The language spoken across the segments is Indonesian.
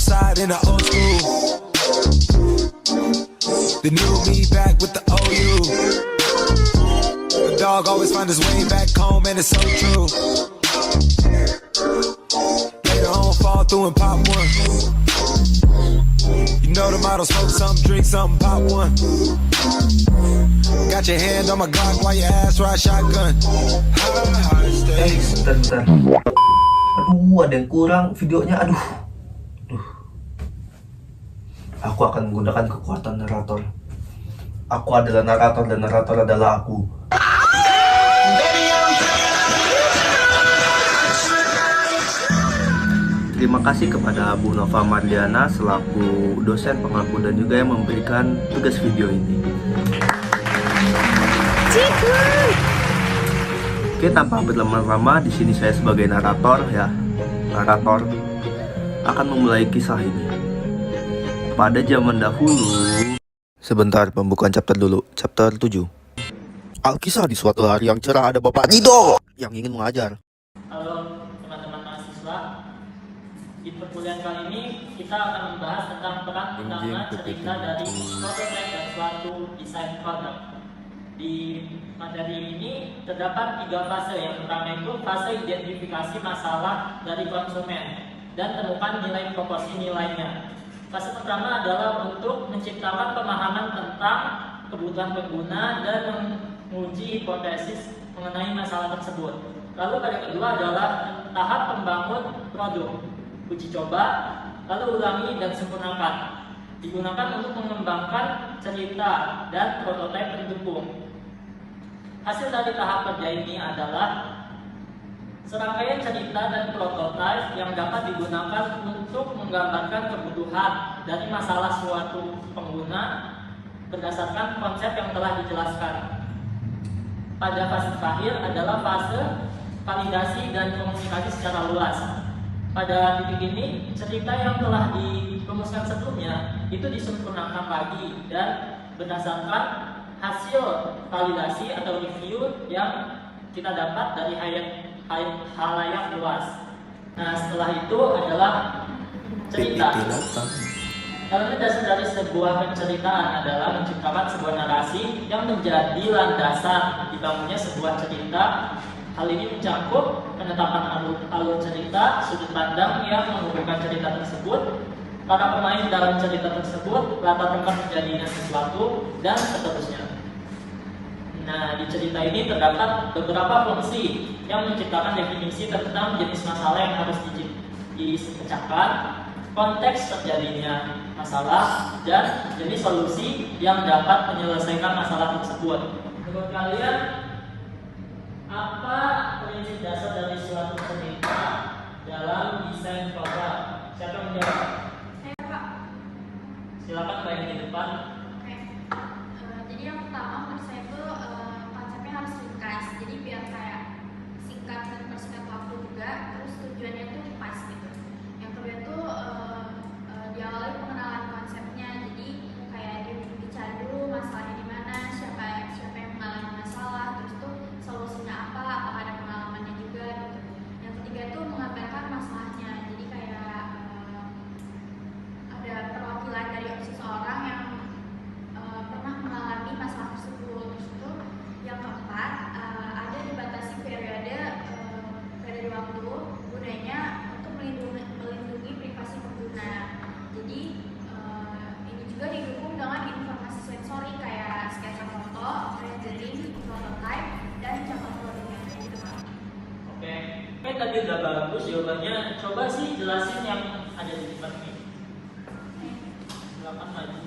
outside in the old school. The new me back with the OU. The dog always find his way back home, and it's so true. Later on, fall through and pop one. You know the motto, smoke something, drink something, pop one. Got your hand on my Glock while your ass ride shotgun. Bentar. Aduh, ada yang kurang videonya. Aduh. Aku akan menggunakan kekuatan narator. Aku adalah narator dan narator adalah aku. Terima kasih kepada Bu Nova Mardiana selaku dosen pengampu dan juga yang memberikan tugas video ini. Oke, tanpa berlama-lama di sini saya sebagai narator narator akan memulai kisah ini. Pada zaman dahulu. Sebentar, pembukaan chapter dulu. Chapter 7. Alkisah di suatu hari yang cerah ada Bapak Nido yang ingin mengajar. Halo teman-teman mahasiswa. Di perkuliahan kali ini kita akan membahas tentang peran utama cerita dari prototipe dan suatu desain produk. Di materi ini terdapat 3 fase. Yang pertama itu fase identifikasi masalah dari konsumen dan temukan nilai proporsi nilainya. Fase pertama adalah untuk menciptakan pemahaman tentang kebutuhan pengguna dan menguji hipotesis mengenai masalah tersebut. Lalu pada kedua adalah tahap membangun produk, uji coba, lalu ulangi dan sempurnakan. Digunakan untuk mengembangkan cerita dan prototipe pendukung. Hasil dari tahap kerja ini adalah serangkaian cerita dan prototipe yang dapat digunakan untuk menggambarkan kebutuhan dari masalah suatu pengguna berdasarkan konsep yang telah dijelaskan. Pada fase terakhir adalah fase validasi dan komunikasi secara luas. Pada titik ini, cerita yang telah dirumuskan sebelumnya itu disempurnakan lagi dan berdasarkan hasil validasi atau review yang kita dapat dari halayak luas. Nah, setelah itu adalah cerita. Elemen dasar dari sebuah penceritaan adalah menciptakan sebuah narasi yang menjadi landasan dibangunnya sebuah cerita. Hal ini mencakup penetapan alur cerita, sudut pandang yang menghubungkan cerita tersebut, para pemain dalam cerita tersebut, latar belakang terjadinya sesuatu, dan seterusnya. Nah, di cerita ini terdapat beberapa fungsi yang menciptakan definisi tentang jenis masalah yang harus dipecahkan, konteks terjadinya masalah, dan jenis solusi yang dapat menyelesaikan masalah tersebut. Menurut kalian, apa prinsip dasar dari suatu cerita dalam desain program? Siapa yang menjawab? Saya, Pak. Silakan Mbak yang di depan. Oke. Jadi yang pertama menurut saya itu konsepnya harus ringkas. Jadi biar kayak singkat dan persingkat waktu juga. Terus tujuannya itu pas gitu. Yang kedua itu diawali pengenalan konsepnya. Jadi kayak dia bicara dulu masalahnya di mana, siapa yang mengalami masalah, terus tuh solusinya apa, apakah ada pengalamannya juga gitu. Yang ketiga itu mengabarkan masalahnya. Jadi kayak ada perwakilan dari seseorang yang pernah mengalami masalah tersebut. Terus itu yang keempat ada dibatasi periode waktu gunanya untuk melindungi privasi pengguna. Jadi ini juga didukung dengan informasi sensori kayak sketsa foto, rendering, prototype, dan contoh produknya gitu Pak. Oke, tadi udah bagus jawabannya. Coba sih jelasin yang ada di depan ini. Silakan maju.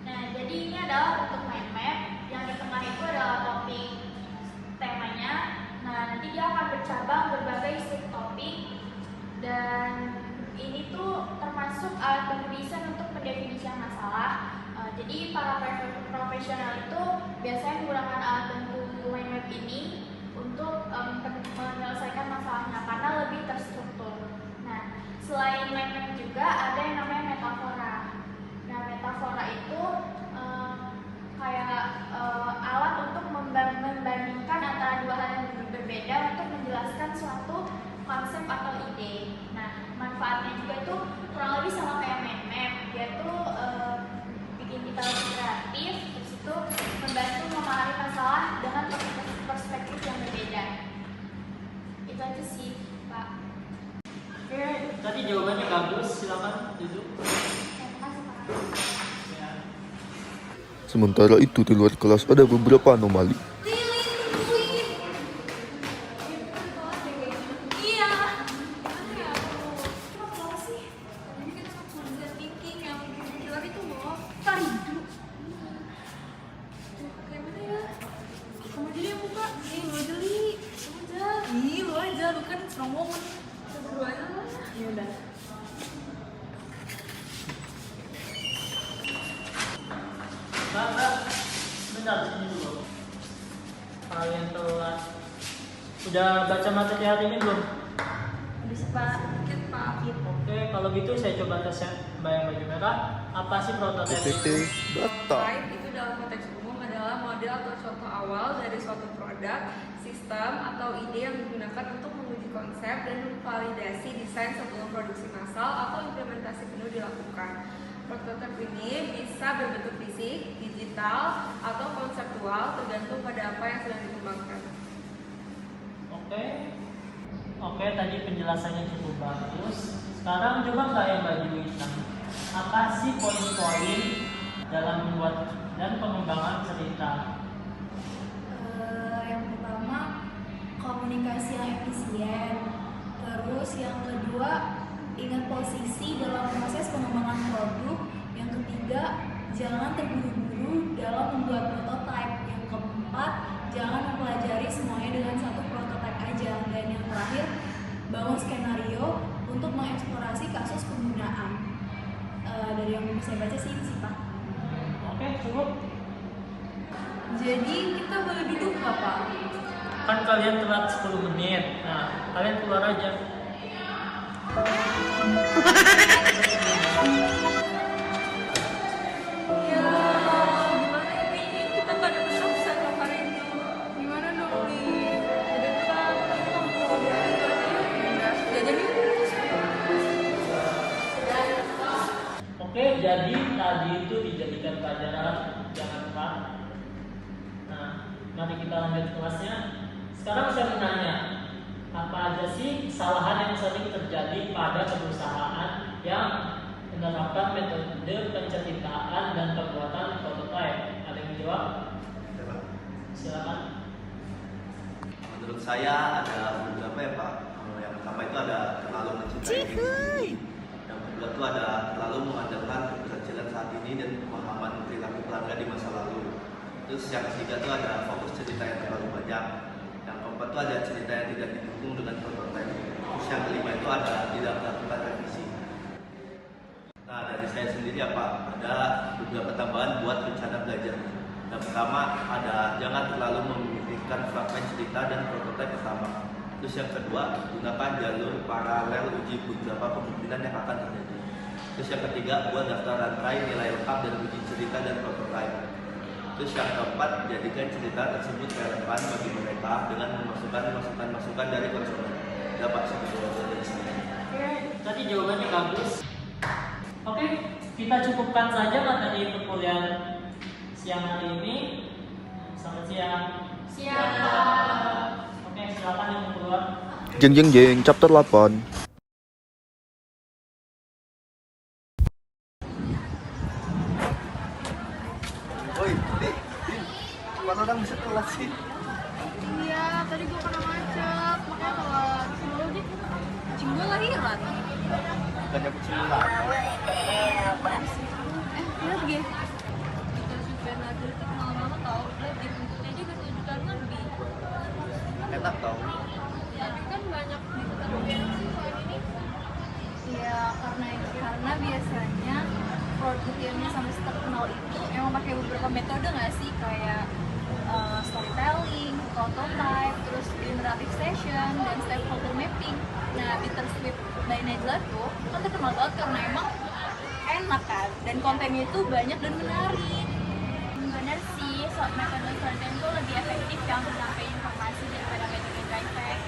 Nah, jadi ini adalah bentuk mind map. Yang di tengah itu adalah topik temanya. Nah, nanti dia akan bercabang berbagai subtopik. Dan ini tuh termasuk alat bantu desain untuk pendefinisian masalah. Jadi para profesional itu biasanya menggunakan alat bantu mind map ini untuk menyelesaikan masalahnya karena lebih terstruktur. Nah, selain mind map juga ada yang namanya metafora. Nah, metafora itu kayak alat untuk membandingkan antara dua hal yang berbeda untuk menjelaskan aja sih, Pak. Oke, tadi jawabannya bagus. Silakan duduk. Makasih, Pak. Ya. Sementara itu di luar kelas ada beberapa anomali. Iya. Ya, kenapa sih? Ini kan cuma thinking yang gila itu loh. Faridu. Kayak mana ya? Kamu jadi yang buka. Lu aja, Li. Kamu aja. Lu aja. Lu kan strong woman. Berdua aja lah. Ya udah. Mbak, bentar sini dulu. Kalian telat. Udah baca materi hari ini belum? Udah sih, Pak. Dikit, Pak. Oke, kalau gitu saya coba tes ya. Mbak yang baju merah, apa sih prototipe itu? Data. Prototype itu dalam konteks umum adalah model atau contoh awal dari suatu produk, sistem, atau ide yang digunakan untuk menguji konsep dan memvalidasi desain sebelum produksi massal atau implementasi penuh dilakukan. Prototipe ini bisa berbentuk fisik, digital, atau konseptual tergantung pada apa yang sedang dikembangkan. Oke, tadi penjelasannya cukup bagus. Sekarang coba Mbak yang baju hitam. Apa sih poin-poin dalam membuat dan pengembangan cerita? Yang pertama, komunikasi yang efisien. Terus yang kedua, ingat posisi dalam proses pengembangan produk. Yang ketiga, jangan terburu-buru dalam membuat prototipe. Yang keempat, jangan mempelajari semuanya dengan satu prototipe aja. Dan yang terakhir, bangun skenario untuk mengeksplorasi kasus penggunaan. Dari yang bisa saya baca sih ini sih, Pak. Oke, cukup. Jadi kita boleh duduk nggak, Pak? Kan kalian telat 10 menit. Nah, kalian keluar aja. Ya, gimana ini? Kita nggak ada pesan kemarin itu. Gimana dong, Li? Ada kan? Jajan yuk. Oke, jadi tadi itu dijadikan pelajaran, jangan lupa. Nah, mari kita lanjut kelasnya. Sekarang saya mau nanya, apa aja sih kesalahan yang sering terjadi pada perusahaan yang menerapkan metode penceritaan dan pembuatan prototipe? Ada yang menjawab? Silakan. Menurut saya ada beberapa ya Pak. Yang pertama itu ada terlalu mencintai diri sendiri. Yang kedua itu ada terlalu mengandalkan keberhasilan saat ini dan pemahaman perilaku pelanggan di masa lalu. Terus yang ketiga itu ada fokus cerita yang terlalu banyak. Yang keempat itu ada cerita yang tidak didukung dengan prototipe. Terus yang kelima itu ada tidak melakukan revisi. Nah, dari saya sendiri ya Pak, ada beberapa tambahan buat rencana belajar. Yang pertama ada jangan terlalu memikirkan fragmen cerita dan prototipe pertama. Terus yang kedua, gunakan jalur paralel uji beberapa kemungkinan yang akan terjadi. Terus yang ketiga, buat daftar rantai nilai lengkap dan uji cerita dan prototipe. Terus yang keempat, jadikan cerita tersebut relevan bagi mereka dengan memasukkan masukan-masukan dari konsumen. Dapat sebetulnya dari sini. Oke, tadi jawabannya bagus. Oke, kita cukupkan saja materi perkuliahan siang hari ini. Selamat siang. Siap. Oke, silakan yang mau keluar. Jeng jeng jeng, chapter 8. Oi, mana orang bisa kelas sih? Iya, tadi gue kena macet, makanya telat. Dulu deh, kucing gue lahiran. Bukannya kucing ular. Lihat gih. Kita juga nadel kita malam-malam tau, lihat di buntutnya juga 7 jutaan lebih. Enak tau. Tapi kan banyak di tetangga sih soal ini. Ya karena biasanya produk yang sampai terkenal itu emang pakai beberapa metode nggak sih, kayak storytelling, prototype, terus interactive session, dan stakeholder mapping. Nah, Bittersweet by Najla tuh kan terkenal banget karena emang enak kan, dan kontennya itu banyak dan menarik. Bener sih, metode storytelling itu lebih efektif yang menyampaikan informasi daripada metode dry text.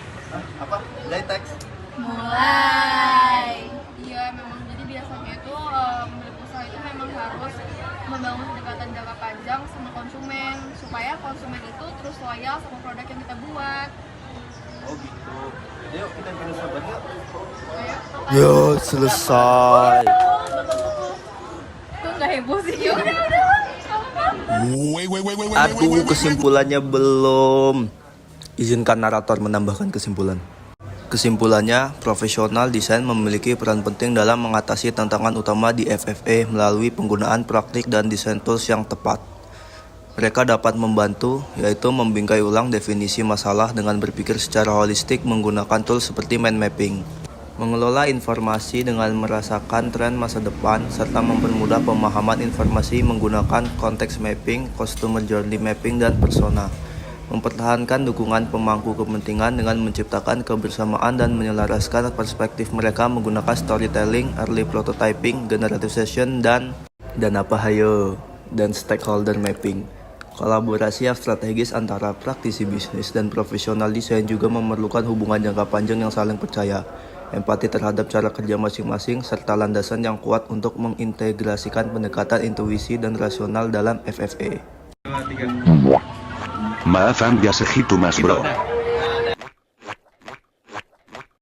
Apa? Dry text? Mulai. Iya, memang jadi biasanya itu pemilik usaha itu memang harus membangun kedekatan jangka panjang sama konsumen supaya konsumen itu terus loyal sama produk yang kita buat. Oh gitu. Yuk kita bikin sahabat yuk. Yo selesai. Kok nggak heboh sih? Ya udah. Aduh kesimpulannya belum. Izinkan narator menambahkan kesimpulan. Kesimpulannya, profesional desain memiliki peran penting dalam mengatasi tantangan utama di FFA melalui penggunaan praktik dan desain tools yang tepat. Mereka dapat membantu, yaitu membingkai ulang definisi masalah dengan berpikir secara holistik menggunakan tools seperti mind mapping, mengelola informasi dengan merasakan tren masa depan, serta mempermudah pemahaman informasi menggunakan konteks mapping, customer journey mapping, dan persona. Mempertahankan dukungan pemangku kepentingan dengan menciptakan kebersamaan dan menyelaraskan perspektif mereka menggunakan storytelling, early prototyping, generative session, dan stakeholder mapping. Kolaborasi yang strategis antara praktisi bisnis dan profesional desain juga memerlukan hubungan jangka panjang yang saling percaya, empati terhadap cara kerja masing-masing, serta landasan yang kuat untuk mengintegrasikan pendekatan intuisi dan rasional dalam FFA. Maafan ya segitu mas bro.